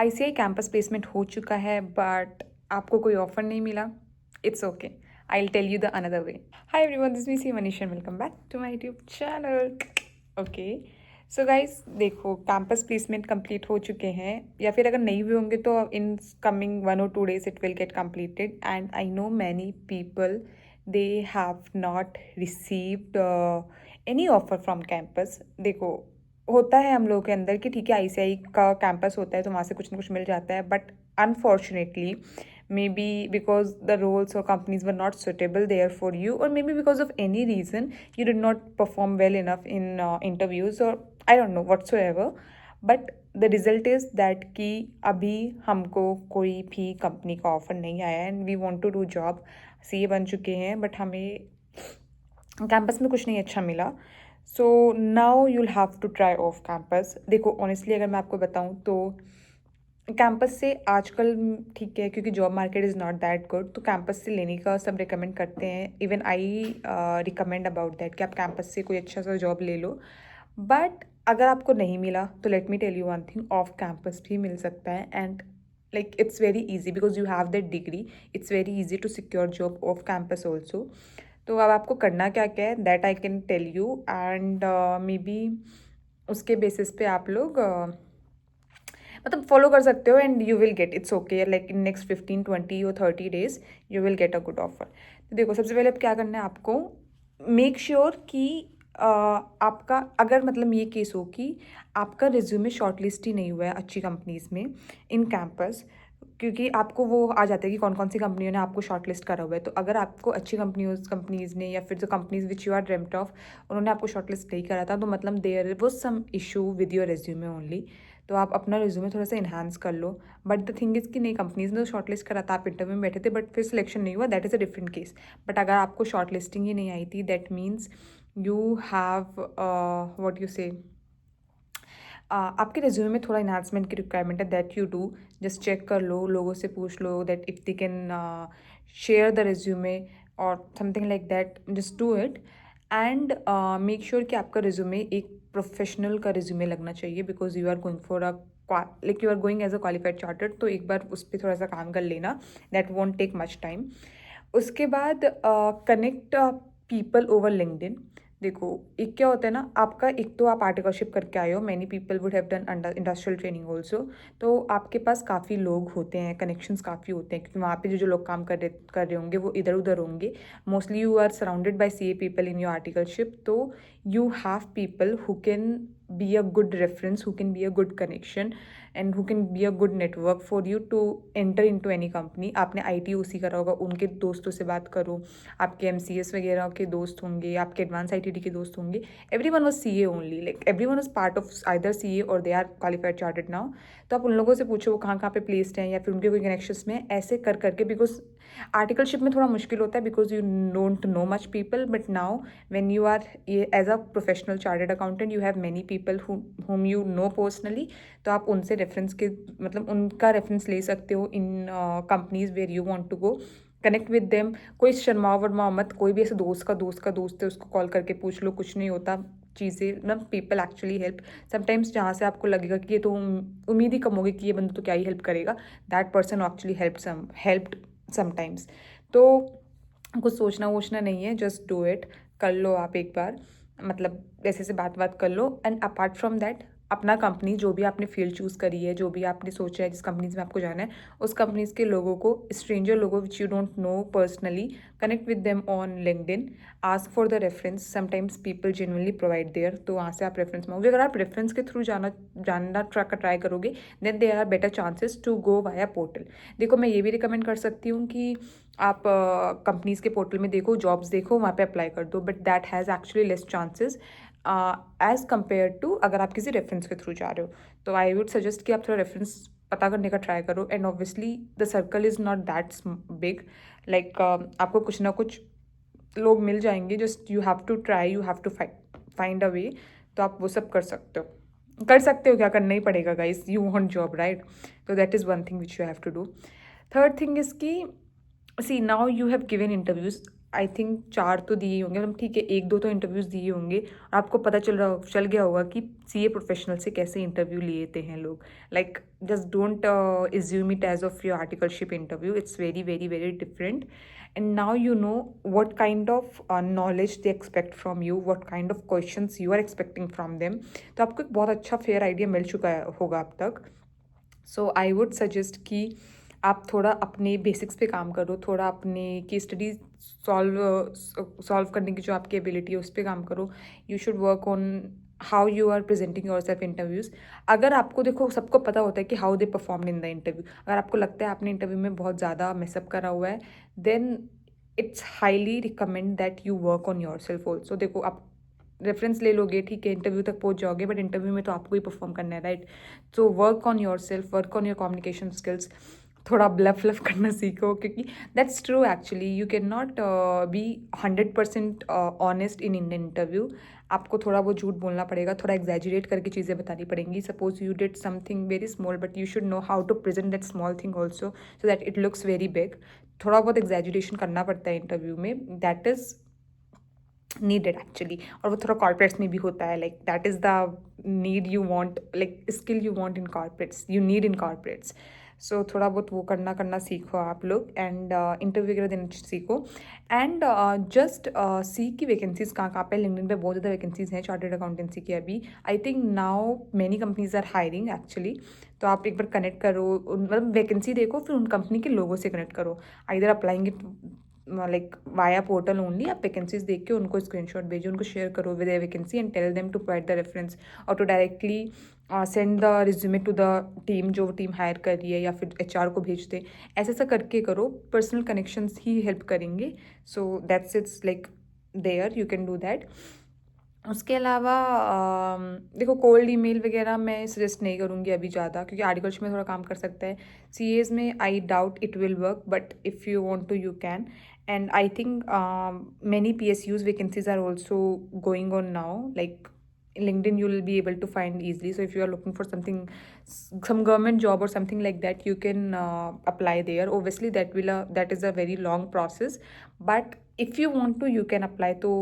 ICI campus placement हो चुका है बट आपको कोई ऑफर नहीं मिला. It's okay. I'll tell you the another way. Hi everyone, this is me Manish and welcome back to my YouTube channel. Okay. So guys देखो, campus placement complete हो चुके हैं या फिर अगर नहीं भी होंगे तो in coming 1 or 2 days it will get completed. And I know many people they have not received any offer from campus. देखो, होता है हम लोगों के अंदर कि ठीक है ICI का कैंपस होता है तो वहाँ से कुछ ना कुछ मिल जाता है, but unfortunately maybe because the roles or companies were not suitable there for you, or maybe because of any reason you did not perform well enough in interviews, or I don't know whatsoever. But the result is that कि अभी हमको कोई भी company का offer नहीं आया and we want to do job. CA बन चुके हैं बट हमें कैंपस में कुछ नहीं अच्छा मिला. So now you'll have to try off campus. देखो ऑनेस्टली अगर मैं आपको बताऊँ तो कैंपस से आजकल ठीक है, क्योंकि job market is not that good, तो कैंपस से लेने का सब रिकमेंड करते हैं. Even I recommend about that कि आप कैंपस से कोई अच्छा सा जॉब ले लो. बट अगर आपको नहीं मिला तो let me tell you one thing, off campus भी मिल सकता है. And like it's very easy because you have that degree. It's very easy to secure job off campus also. तो अब आपको करना क्या क्या है that I can tell you. And maybe उसके बेसिस पे आप लोग मतलब फॉलो कर सकते हो and you will get. It's okay, like in next 15, 20 or 30 days you will gate a good offer. तो देखो, सबसे पहले अब क्या करना है आपको, मेक श्योर कि आपका अगर मतलब ये केस हो कि आपका रिज्यूमे शॉर्टलिस्ट ही नहीं हुआ है अच्छी कंपनीज़ में इन कैंपस, क्योंकि आपको वो आ जाता है कि कौन कौन सी कंपनियों ने आपको शॉर्टलिस्ट करा हुआ है. तो अगर आपको अच्छी कंपनीज़ ने या फिर जो companies which you are dreamed of उन्होंने आपको शॉर्टलिस्ट नहीं करा था, तो मतलब there was some issue with your resume only. तो आप अपना रिज्यूमे थोड़ा सा इन्हांस कर लो. बट द थिंग इज़ कि नई कंपनीज़ ने तो शॉर्टलिस्ट करा था, आप इंटरव्यू में बैठे थे बट फिर सिलेक्शन नहीं हुआ, that is a different case. But अगर आपको शॉर्टलिस्टिंग ही नहीं आई थी, that means you have what you say आपके रिज्यूमे में थोड़ा इन्हांसमेंट की रिक्वायरमेंट है. That you do. Just check कर लो, लोगों से पूछ लो that if they can share the resume और something like that. Just do it and make sure कि आपका रिज्यूमे एक प्रोफेशनल का रिज्यूमे लगना चाहिए because you are going for a like you are going as a qualified chartered. तो एक बार उस पर थोड़ा सा काम कर लेना. That won't take much time. उसके बाद कनेक्ट पीपल ओवर लिंक्डइन. देखो, एक क्या होता है ना, आपका एक तो आप आर्टिकलशिप करके आए हो, many people would have done industrial training also. तो आपके पास काफ़ी लोग होते हैं, कनेक्शंस काफ़ी होते हैं, क्योंकि वहाँ पे जो जो लोग काम कर रहे होंगे वो इधर उधर होंगे. Mostly you are surrounded by CA people in your articleship. तो you have people who can be a good reference, who can be a good connection and who can be a good network for you to enter in to any company. आपने ITOC करा होगा, उनके दोस्तों से बात करो. आपके MCS वगैरह के दोस्त होंगे, आपके एडवांस ITT के दोस्त होंगे. Everyone was CA only, like everyone was part of either CA और they are qualified chartered now. तो आप उन लोगों से पूछो वो कहाँ कहाँ पे प्लेस्ड हैं या फिर उनके कोई कनेक्शंस में, ऐसे कर करके. बिकॉज आर्टिकलशिप में थोड़ा मुश्किल होता है because you don't know much people, but now when you are as a professional chartered accountant you have many people whom you know personally. तो आप उनसे रेफरेंस के मतलब उनका रेफरेंस ले सकते हो in companies where you want to go. Connect with them. कोई शर्माओ वर्माओ मत. कोई भी ऐसे दोस्त है उसको कॉल करके पूछ लो, कुछ नहीं होता. चीज़ें मतलब पीपल एक्चुअली हेल्प समटाइम्स. जहाँ से आपको लगेगा कि ये तो उम्मीद ही कम होगी कि ये बंदा तो क्या ही हेल्प करेगा, that person actually helped sometimes. तो कुछ सोचना वोचना नहीं है, जस्ट डू इट. कर लो आप एक बार, मतलब ऐसे से बात कर लो. एंड अपार्ट फ्रॉम दैट अपना कंपनी, जो भी आपने फील्ड चूज़ करी है, जो भी आपने सोचा है जिस कंपनीज में आपको जाना है, उस कंपनीज के लोगों को, स्ट्रेंजर लोगों which you don't no personally, connect with them on LinkedIn. Ask for the reference. Sometimes people genuinely provide there, तो वहाँ से आप रेफरेंस मांगोगे. अगर आप रेफरेंस के थ्रू जानना ट्राई करोगे then there are better chances to go via portal. देखो, मैं ये भी रिकमेंड कर सकती हूँ कि आप कंपनीज़ के पोर्टल में देखो, जॉब्स देखो, वहाँ पे अप्लाई कर दो. But that has actually less chances as compare to अगर आप किसी रेफरेंस के थ्रू जा रहे हो. तो आई वुड सजेस्ट कि आप थोड़ा रेफरेंस पता करने का ट्राई करो. And obviously the circle is not that big, like आपको कुछ ना कुछ लोग मिल जाएंगे. Just you have to try, you have to find a way. तो आप वो सब कर सकते हो. क्या करना ही पड़ेगा guys, you want job right. तो that is one thing which you have to do. Third thing is कि see now you have given interviews. I think 4 तो दिए होंगे, मतलब ठीक है 1-2 तो इंटरव्यूज़ दिए होंगे और आपको पता चल गया होगा कि सीए प्रोफेशनल से कैसे इंटरव्यू लेते हैं लोग। Like just don't assume it as of your articleship interview. It's very very very different. And now you know what kind of knowledge they expect from you, what kind of questions you are expecting from them. तो आपको एक बहुत अच्छा fair idea मिल चुका होगा अब तक। सो I would suggest कि आप थोड़ा अपने बेसिक्स पे काम करो, थोड़ा अपने की स्टडी सॉल्व करने की जो आपकी एबिलिटी है उस पर काम करो। You should work on how you are presenting yourself interviews. अगर आपको देखो सबको पता होता है कि how they perform in the interview, अगर आपको लगता है आपने इंटरव्यू में बहुत ज़्यादा मिसअप करा हुआ है, then it's highly recommend that you work on yourself also. देखो आप रेफरेंस ले लोगे, ठीक है, इंटरव्यू तक पहुंच जाओगे, बट इंटरव्यू में तो आपको ही परफॉर्म करना है, right? So work on your self, work on your communication skills, थोड़ा ब्लफ व्लफ करना सीखो, क्योंकि that's true actually. You can not be 100% honest in interview. आपको थोड़ा वो झूठ बोलना पड़ेगा, थोड़ा एग्जैजुरेट करके चीज़ें बतानी पड़ेंगी। Suppose you did something very small, but you should know how to present that small thing also so that it looks very big. थोड़ा बहुत एग्जैजुरेशन करना पड़ता है इंटरव्यू में, दैट इज़ नीडेड एक्चुअली। और वो थोड़ा कॉर्पोरेट्स में भी होता है, like that is the need you want, like skill you want in corporates, you need in corporates. So थोड़ा बहुत वो करना सीखो आप लोग, एंड इंटरव्यू वगैरह देना सीखो। एंड जस्ट सी की वैकेंसीज कहाँ पे। लिंक्डइन पे बहुत ज़्यादा वैकेंसीज हैं चार्टर्ड अकाउंटेंसी की अभी। I think now many companies are hiring actually. तो आप एक बार कनेक्ट करो, मतलब वैकेंसी देखो, फिर उन कंपनी के लोगों से कनेक्ट करो। Either applying like via portal only, आप वैकेंसीज देख के उनको स्क्रीनशॉट भेजो, उनको शेयर करो with a vacancy and tell them to provide the reference, और to directly send the resume to the team, जो टीम हायर कर रही है, या फिर एचआर को भेज दे। ऐसा करके करो, पर्सनल कनेक्शंस ही हेल्प करेंगे। So that's it's like there, you can do that. उसके अलावा देखो कोल्ड ईमेल वगैरह मैं सजेस्ट नहीं करूँगी अभी ज़्यादा, क्योंकि आर्टिकल्स में थोड़ा काम कर सकता है। सीएज में I doubt it will work, but if you want to you can. And I think many PSUs vacancies are also going on now. Like LinkedIn, you will be able to find easily. So if you are looking for something, some government job or something like that, you can apply there. Obviously, that is a very long process. But if you want to, you can apply. तो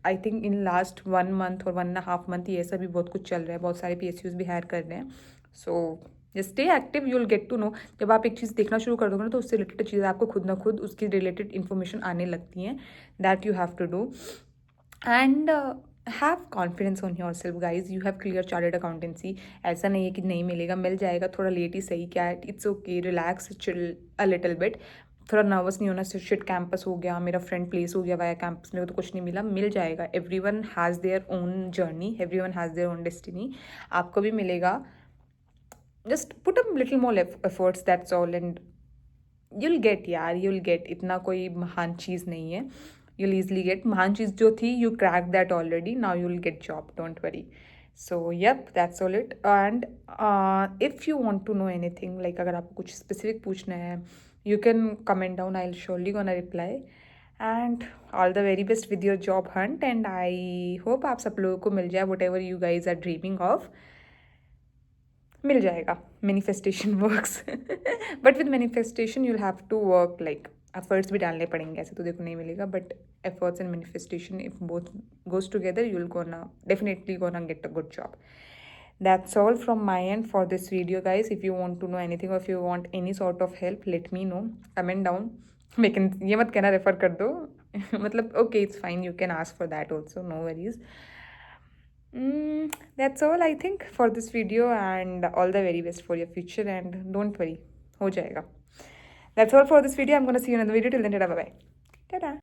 I think in last 1 month or 1.5 month ये ऐसा भी बहुत कुछ चल रहा है, बहुत सारे PSUs भी हायर कर रहे हैं। So stay active, you will get to know. जब आप एक चीज़ देखना शुरू कर दोगे ना, तो उससे रिलेटेड चीज़ें आपको खुद ना खुद उसकी रिलेटेड इन्फॉर्मेशन आने लगती हैं। That you have to do, and have confidence on yourself guys. You have clear chartered accountancy. ऐसा नहीं है कि नहीं मिलेगा, मिल जाएगा, थोड़ा लेट ही सही, क्या it's okay, relax, chill a little bit. थोड़ा नर्वस नहीं होना, शिट कैंपस हो गया, मेरा फ्रेंड प्लेस हो गया वाया कैंपस, मेरे को तो कुछ नहीं मिला, मिल जाएगा। Every one has their own journey, every one has their own destiny, आपको भी मिलेगा। just put a little more efforts, that's all, and you'll get, यार, you'll get। इतना कोई महान चीज़ नहीं है, you'll easily get। महान चीज़ जो थी, you cracked that already, now you'll get job, don't worry। So yep, that's all it। and if you want to know anything, like अगर आपको कुछ specific पूछना है, you can comment down, I'll surely gonna reply। and all the very best with your job hunt, and I hope आप सब लोगों को मिल जाए whatever you guys are dreaming of। मिल जाएगा, manifestation works. But with manifestation you will have to work, like efforts भी डालने पड़ेंगे, ऐसे तो देखो नहीं मिलेगा, but efforts and manifestation, if both goes together, you will gonna definitely gonna get a good job. That's all from my end for this video, guys। If you want to know anything or if you want any sort of help, let me know, comment down। लेकिन ये मत कहना refer कर दो। मतलब okay, it's fine, you can ask for that also, no worries। That's all I think for this video, and all the very best for your future, and don't worry, हो जाएगा। That's all for this video। I'm gonna see you in another video। Till then, bye bye। Ta-da।